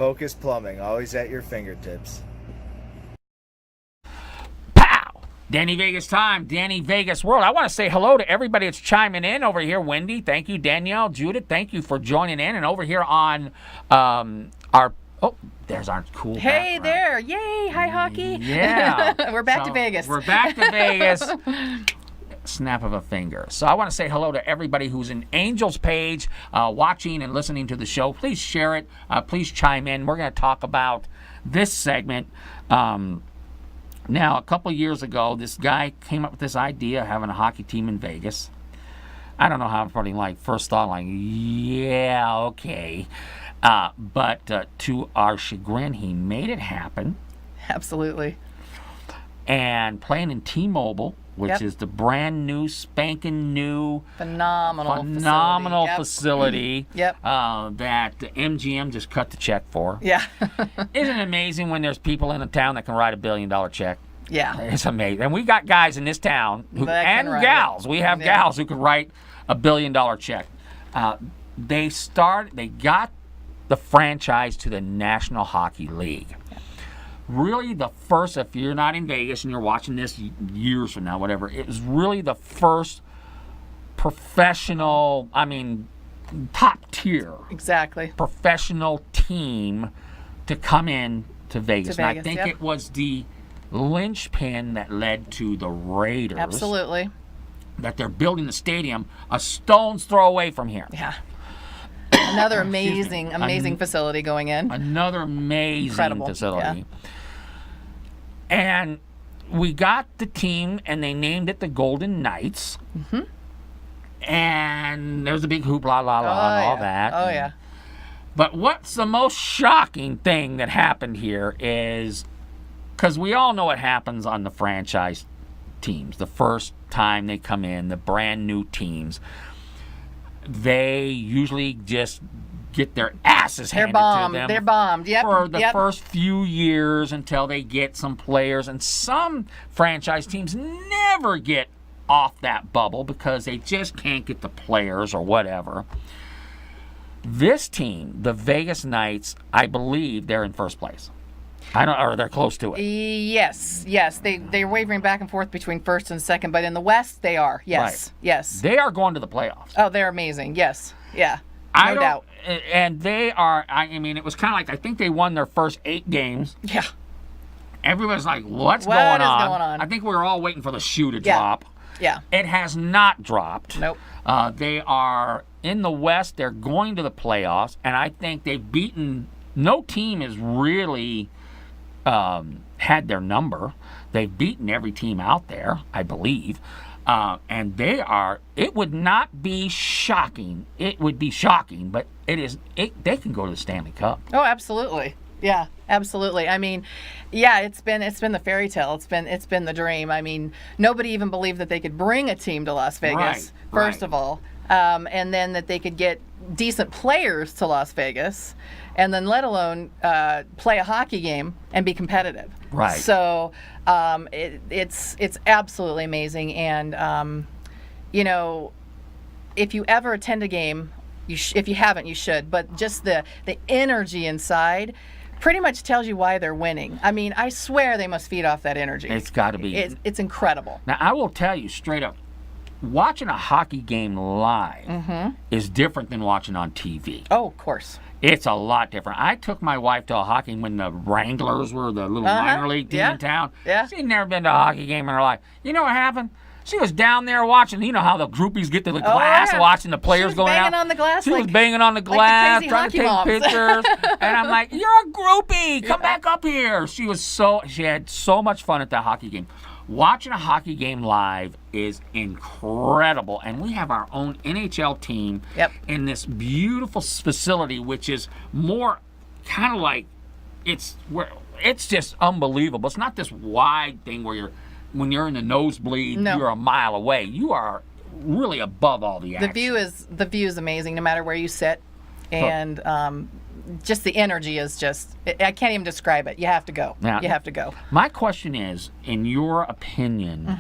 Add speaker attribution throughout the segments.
Speaker 1: Focus Plumbing, always at your fingertips.
Speaker 2: Pow! Danny Vegas time, Danny Vegas World. I want to say hello to everybody that's chiming in over here. Wendy, thank you. Danielle, Judith, thank you for joining in. And over here on our, oh, there's our cool
Speaker 3: Hey
Speaker 2: background.
Speaker 3: there. Yay. Hi, hockey.
Speaker 2: Yeah.
Speaker 3: We're back to Vegas.
Speaker 2: We're back to Vegas. Snap of a finger. So I want to say hello to everybody who's in Angels page, watching and listening to the show. Please share it. Please chime in. We're going to talk about this segment. Now, a couple years ago, this guy came up with this idea of having a hockey team in Vegas. I don't know how everybody first thought yeah, okay. But to our chagrin, he made it happen.
Speaker 3: Absolutely.
Speaker 2: And playing in T-Mobile, which
Speaker 3: Yep.
Speaker 2: is the brand new, spanking new,
Speaker 3: Phenomenal
Speaker 2: facility
Speaker 3: Yep.
Speaker 2: that MGM just cut the check for.
Speaker 3: Yeah.
Speaker 2: Isn't it amazing when there's people in a town that can write $1 billion check?
Speaker 3: Yeah.
Speaker 2: It's amazing. And we got guys in this town,
Speaker 3: That can
Speaker 2: and
Speaker 3: write
Speaker 2: gals.
Speaker 3: it.
Speaker 2: We have
Speaker 3: Yeah.
Speaker 2: gals who can write $1 billion check. They got the franchise to the National Hockey League. Really the first, if you're not in Vegas and you're watching this years from now, whatever, it was really the first professional, top tier
Speaker 3: Exactly.
Speaker 2: professional team to come in to Vegas. And I think
Speaker 3: yep.
Speaker 2: it was the linchpin that led to the Raiders.
Speaker 3: Absolutely.
Speaker 2: That they're building the stadium a stone's throw away from here.
Speaker 3: Yeah. Another amazing facility going in.
Speaker 2: Another amazing
Speaker 3: Incredible,
Speaker 2: facility.
Speaker 3: yeah.
Speaker 2: And we got the team, and they named it the Golden Knights. Mm-hmm. And there was a big hoopla, la, and all that.
Speaker 3: Oh, yeah.
Speaker 2: But what's the most shocking thing that happened here is, because we all know what happens on the franchise teams, the first time they come in, the brand new teams, they usually just get their asses handed to them.
Speaker 3: They're bombed. Yep.
Speaker 2: For the
Speaker 3: Yep.
Speaker 2: first few years until they get some players. And some franchise teams never get off that bubble because they just can't get the players or whatever. This team, the Vegas Knights, I believe they're in first place. Or they're close to it.
Speaker 3: Yes. They're wavering back and forth between first and second, but in the West they are. Yes.
Speaker 2: Right.
Speaker 3: Yes.
Speaker 2: They are going to the playoffs.
Speaker 3: Oh, they're amazing. Yes. Yeah. No doubt.
Speaker 2: And they are, it was kind of like, I think they won their first 8 games.
Speaker 3: Yeah.
Speaker 2: Everybody's like, what's
Speaker 3: What
Speaker 2: going
Speaker 3: is
Speaker 2: on?
Speaker 3: going on?
Speaker 2: I think we were all waiting for the shoe to
Speaker 3: Yeah.
Speaker 2: drop.
Speaker 3: Yeah.
Speaker 2: It has not dropped.
Speaker 3: Nope.
Speaker 2: They are in the West. They're going to the playoffs. And I think they've beaten, no team has really had their number. They've beaten every team out there, I believe. And they are, it would not be shocking. It would be shocking, but they can go to the Stanley Cup.
Speaker 3: Oh, absolutely. Yeah, absolutely. It's been the fairy tale. It's been the dream. Nobody even believed that they could bring a team to Las Vegas, first of all. And then that they could get decent players to Las Vegas, and then let alone play a hockey game and be competitive.
Speaker 2: Right.
Speaker 3: So it's absolutely amazing. And if you ever attend a game, if you haven't, you should. But just the energy inside pretty much tells you why they're winning. I swear they must feed off that energy.
Speaker 2: It's got to be.
Speaker 3: It's incredible.
Speaker 2: Now, I will tell you straight up, watching a hockey game live is different than watching on TV.
Speaker 3: Oh, of course.
Speaker 2: It's a lot different. I took my wife to a hockey game when the Wranglers were the little minor league team in town.
Speaker 3: Yeah.
Speaker 2: She'd never been to a hockey game in her life. You know what happened? She was down there watching. You know how the groupies get to the glass watching the players going out?
Speaker 3: She was banging on the glass.
Speaker 2: She was banging on the glass, trying to take pictures. And I'm like, you're a groupie. Come back up here. She had so much fun at that hockey game. Watching a hockey game live is incredible. And we have our own NHL team in this beautiful facility, which is more kind of like, it's just unbelievable. It's not this wide thing where when you're in the nosebleed, you're a mile away. You are really above all the action.
Speaker 3: The view is amazing no matter where you sit. And just the energy is just, I can't even describe it. You have to go.
Speaker 2: Now,
Speaker 3: you have to go.
Speaker 2: My question is, in your opinion,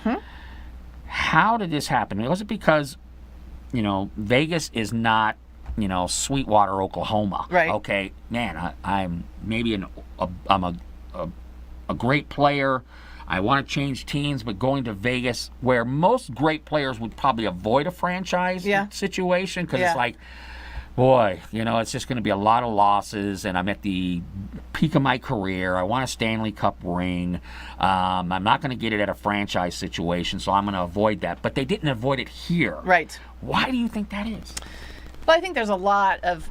Speaker 2: how did this happen? Was it because, Vegas is not Sweetwater, Oklahoma.
Speaker 3: Right.
Speaker 2: Okay, man, I'm maybe I'm a great player. I want to change teams, but going to Vegas, where most great players would probably avoid a franchise situation, because it's like, boy, it's just going to be a lot of losses, and I'm at the peak of my career. I want a Stanley Cup ring. I'm not going to get it at a franchise situation, so I'm going to avoid that. But they didn't avoid it here.
Speaker 3: Right.
Speaker 2: Why do you think that is?
Speaker 3: Well, I think there's a lot of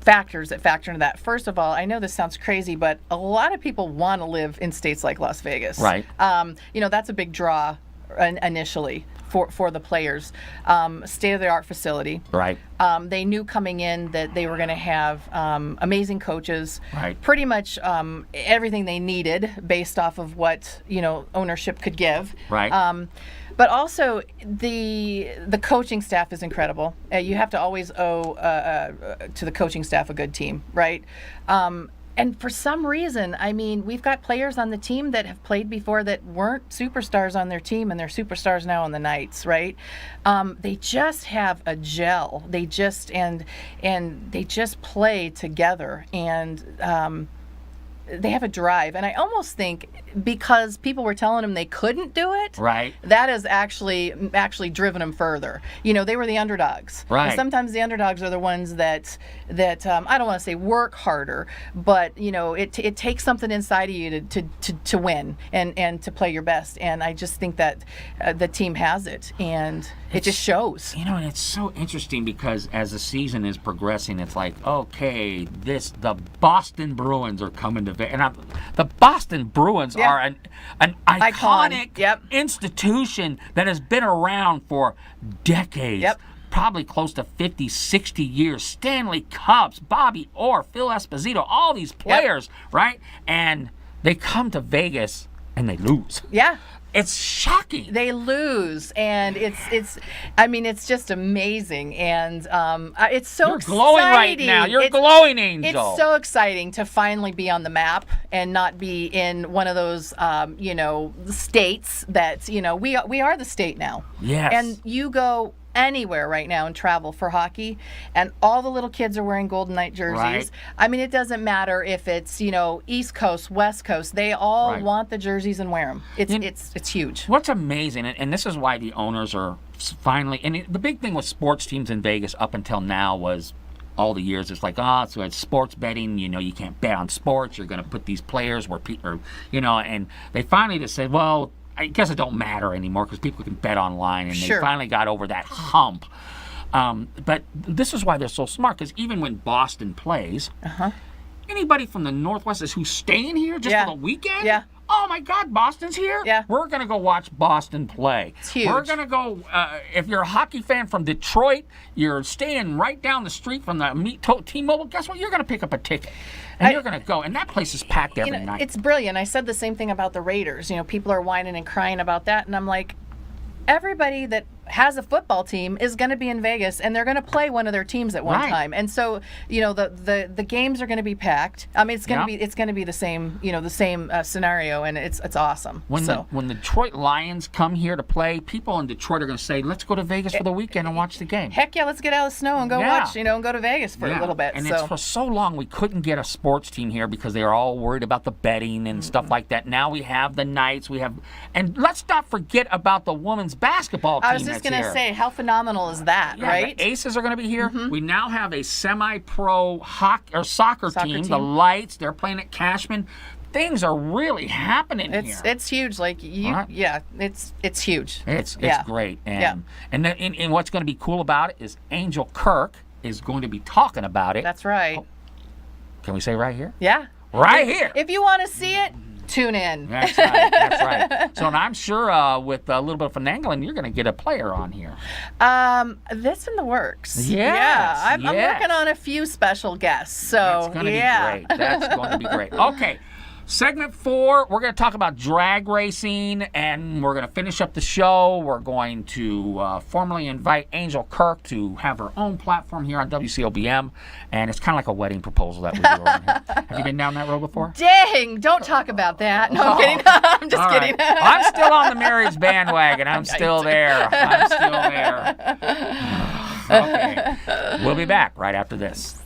Speaker 3: factors that factor into that. First of all, I know this sounds crazy, but a lot of people want to live in states like Las Vegas.
Speaker 2: Right.
Speaker 3: That's a big draw initially for the players. State-of-the-art facility.
Speaker 2: Right.
Speaker 3: They knew coming in that they were going to have amazing coaches.
Speaker 2: Right.
Speaker 3: Pretty much everything they needed based off of what ownership could give.
Speaker 2: Right.
Speaker 3: But also the coaching staff is incredible. You have to always owe to the coaching staff a good team, right? And for some reason, I mean, we've got players on the team that have played before that weren't superstars on their team, and they're superstars now on the Knights, right? They just have a gel. They just and they just play together, and they have a drive. And I almost think because people were telling them they couldn't do it,
Speaker 2: right,
Speaker 3: that has actually driven them further. They were the underdogs.
Speaker 2: Right.
Speaker 3: And sometimes the underdogs are the ones that I don't want to say work harder, but it takes something inside of you to win and to play your best. And I just think that the team has it, and it just shows.
Speaker 2: And it's so interesting because as the season is progressing, it's like, okay, the Boston Bruins are coming to Vegas. And the Boston Bruins are an iconic institution that has been around for decades.
Speaker 3: Yep.
Speaker 2: Probably close to 50, 60 years. Stanley Cups, Bobby Orr, Phil Esposito, all these players, right? And they come to Vegas and they lose.
Speaker 3: Yeah.
Speaker 2: It's shocking.
Speaker 3: They lose, and it's just amazing, and it's so
Speaker 2: You're glowing right now. You're glowing, Angel.
Speaker 3: It's so exciting to finally be on the map and not be in one of those, states that we are the state now.
Speaker 2: Yes.
Speaker 3: And you go anywhere right now and travel for hockey, and all the little kids are wearing Golden Knight jerseys.
Speaker 2: Right.
Speaker 3: I mean, it doesn't matter if it's East Coast, West Coast. They all want the jerseys and wear them. It's huge.
Speaker 2: What's amazing, and this is why the owners are finally. And the big thing with sports teams in Vegas up until now was all the years it's like, so it's sports betting. You can't bet on sports. You're going to put these players where people, and they finally just said, well, I guess it don't matter anymore because people can bet online, and they finally got over that hump. But this is why they're so smart, because even when Boston plays, anybody from the Northwest who's staying here just for the weekend, oh my God, Boston's here?
Speaker 3: Yeah.
Speaker 2: We're going to go watch Boston play.
Speaker 3: It's huge.
Speaker 2: We're going to go, if you're a hockey fan from Detroit, you're staying right down the street from the T-Mobile, guess what? You're going to pick up a ticket. And you're going to go. And that place is packed every night.
Speaker 3: It's brilliant. I said the same thing about the Raiders. People are whining and crying about that. And I'm like, everybody that has a football team is going to be in Vegas, and they're going to play one of their teams at one time. And so, the games are going to be packed. I mean, it's going to be the same, the same scenario, and it's awesome.
Speaker 2: When the Detroit Lions come here to play, people in Detroit are going to say, "Let's go to Vegas for the weekend and watch the game."
Speaker 3: Heck yeah, let's get out of the snow and go watch, and go to Vegas for a little bit.
Speaker 2: And it's for so long we couldn't get a sports team here because they were all worried about the betting and stuff like that. Now we have the Knights, and let's not forget about the women's basketball team.
Speaker 3: I was just going to say, how phenomenal is that, right?
Speaker 2: The Aces are going to be here. Mm-hmm. We now have a semi-pro soccer team, the Lights. They're playing at Cashman. Things are really happening here.
Speaker 3: It's huge. Like it's huge.
Speaker 2: It's great. And what's going to be cool about it is Angel Kirk is going to be talking about it.
Speaker 3: That's right.
Speaker 2: Can we say right here?
Speaker 3: Yeah.
Speaker 2: Right here.
Speaker 3: If you want to see it, tune in.
Speaker 2: That's right. That's right. So I'm sure with a little bit of finagling, you're going to get a player on here.
Speaker 3: That's in the works.
Speaker 2: Yes,
Speaker 3: yeah. I'm working on a few special guests. So
Speaker 2: that's going to be great. That's going to be great. Okay. Segment 4, we're going to talk about drag racing, and we're going to finish up the show. We're going to formally invite Angel Kirk to have her own platform here on WCOBM, and it's kind of like a wedding proposal that we do around here. Have you been down that road before?
Speaker 3: Dang, don't talk about that. No, I'm kidding. I'm just kidding.
Speaker 2: Right. I'm still on the marriage bandwagon. I'm still there. I'm still there. Okay. We'll be back right after this.